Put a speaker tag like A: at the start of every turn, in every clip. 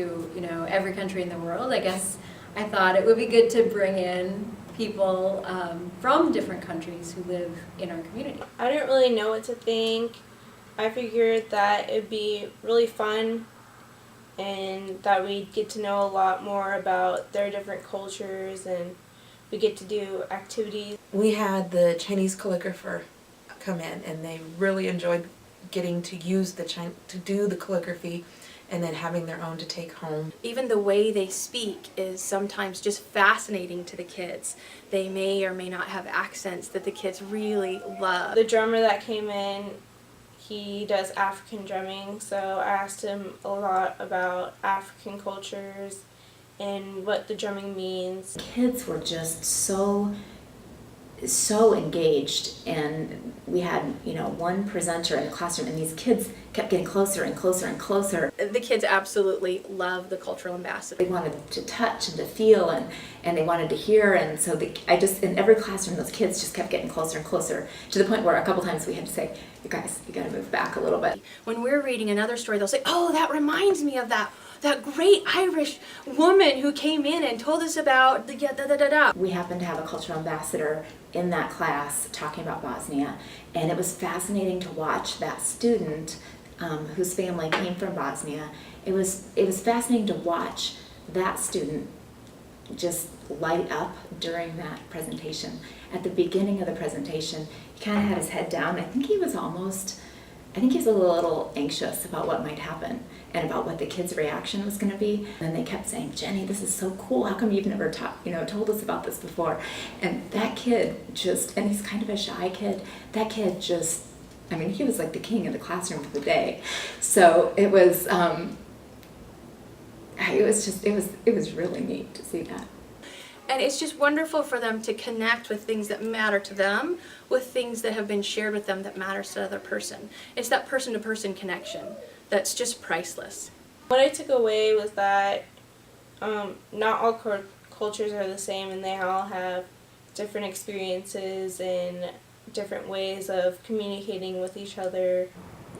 A: to, you know, every country in the world, I guess I thought it would be good to bring in people from different countries who live in our community.
B: I didn't really know what to think. I figured that it'd be really fun and that we'd get to know a lot more about their different cultures, and we get to do activities.
C: We had the Chinese calligrapher come in, and they really enjoyed getting to use to do the calligraphy and then having their own to take home.
D: Even the way they speak is sometimes just fascinating to the kids. They may or may not have accents that the kids really love.
B: The drummer that came in, he does African drumming, so I asked him a lot about African cultures and what the drumming means.
E: Kids were just so engaged, and we had, you know, one presenter in the classroom, and these kids kept getting closer and closer and closer.
D: The kids absolutely love the cultural ambassador.
E: They wanted to touch and to feel, and they wanted to hear, and so in every classroom those kids just kept getting closer and closer, to the point where a couple times we had to say, you guys, you gotta move back a little bit.
D: When we're reading another story, they'll say, oh, that reminds me of that great Irish woman who came in and told us about the da-da-da-da-da.
E: We happened to have a cultural ambassador in that class talking about Bosnia, and it was fascinating to watch that student whose family came from Bosnia. It was fascinating to watch that student just light up during that presentation. At the beginning of the presentation, he kind of had his head down. I think he was a little anxious about what might happen and about what the kids' reaction was going to be. And they kept saying, Jenny, this is so cool. How come you've never told us about this before? And that kid and he's kind of a shy kid, that kid just, I mean, he was like the king of the classroom for the day. So it was really neat to see that.
D: And it's just wonderful for them to connect with things that matter to them, with things that have been shared with them that matters to the other person. It's that person-to-person connection that's just priceless.
B: What I took away was that not all cultures are the same, and they all have different experiences and different ways of communicating with each other.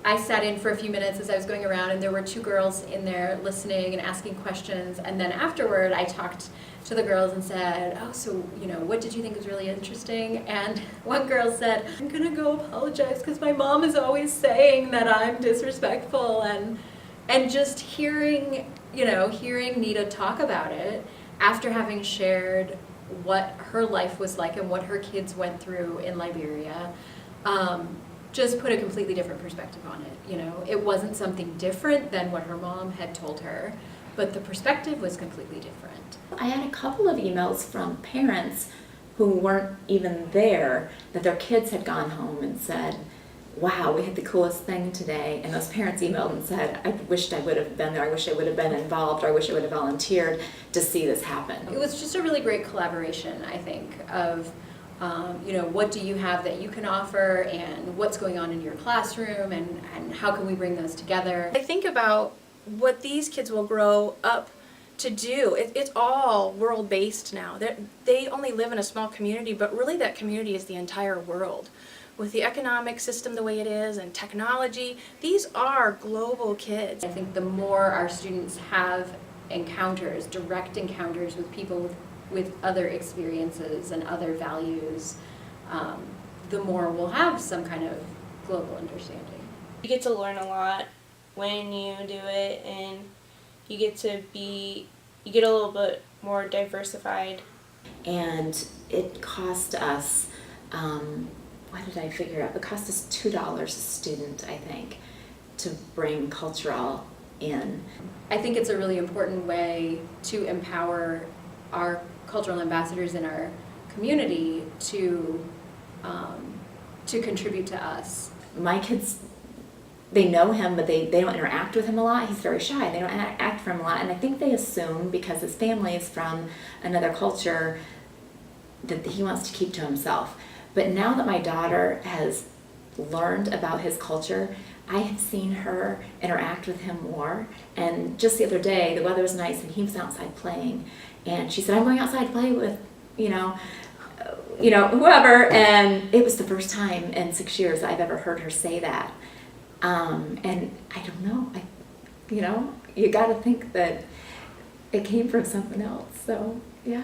A: I sat in for a few minutes as I was going around, and there were two girls in there listening and asking questions, and then afterward I talked to the girls and said, oh, so, you know, what did you think was really interesting? And one girl said, I'm gonna go apologize because my mom is always saying that I'm disrespectful, and just hearing Nita talk about it after having shared what her life was like and what her kids went through in Liberia, just put a completely different perspective on it. You know, it wasn't something different than what her mom had told her, but the perspective was completely different.
E: I had a couple of emails from parents who weren't even there, that their kids had gone home and said, wow, we had the coolest thing today. And those parents emailed and said, I wished I would have been there, I wish I would have been involved, or I wish I would have volunteered to see this happen.
A: It was just a really great collaboration, I think, of what do you have that you can offer, and what's going on in your classroom, and how can we bring those together.
D: I think about what these kids will grow up to do. It's all world-based now. They only live in a small community, but really that community is the entire world. With the economic system the way it is and technology, these are global kids.
A: I think the more our students have encounters, direct encounters with people with other experiences and other values, the more we'll have some kind of global understanding.
B: You get to learn a lot when you do it, and you get a little bit more diversified.
E: And it cost us, what did I figure out? It cost us $2 a student, I think, to bring CultureALL in.
A: I think it's a really important way to empower our cultural ambassadors in our community to contribute to us.
E: My kids, they know him, but they don't interact with him a lot. He's very shy. They don't act for him a lot. And I think they assume, because his family is from another culture, that he wants to keep to himself. But now that my daughter has learned about his culture, I have seen her interact with him more. And just the other day, the weather was nice and he was outside playing. And she said, I'm going outside to play with, whoever. And it was the first time in 6 years I've ever heard her say that. And I don't know, you know, you got to think that it came from something else. So, yeah.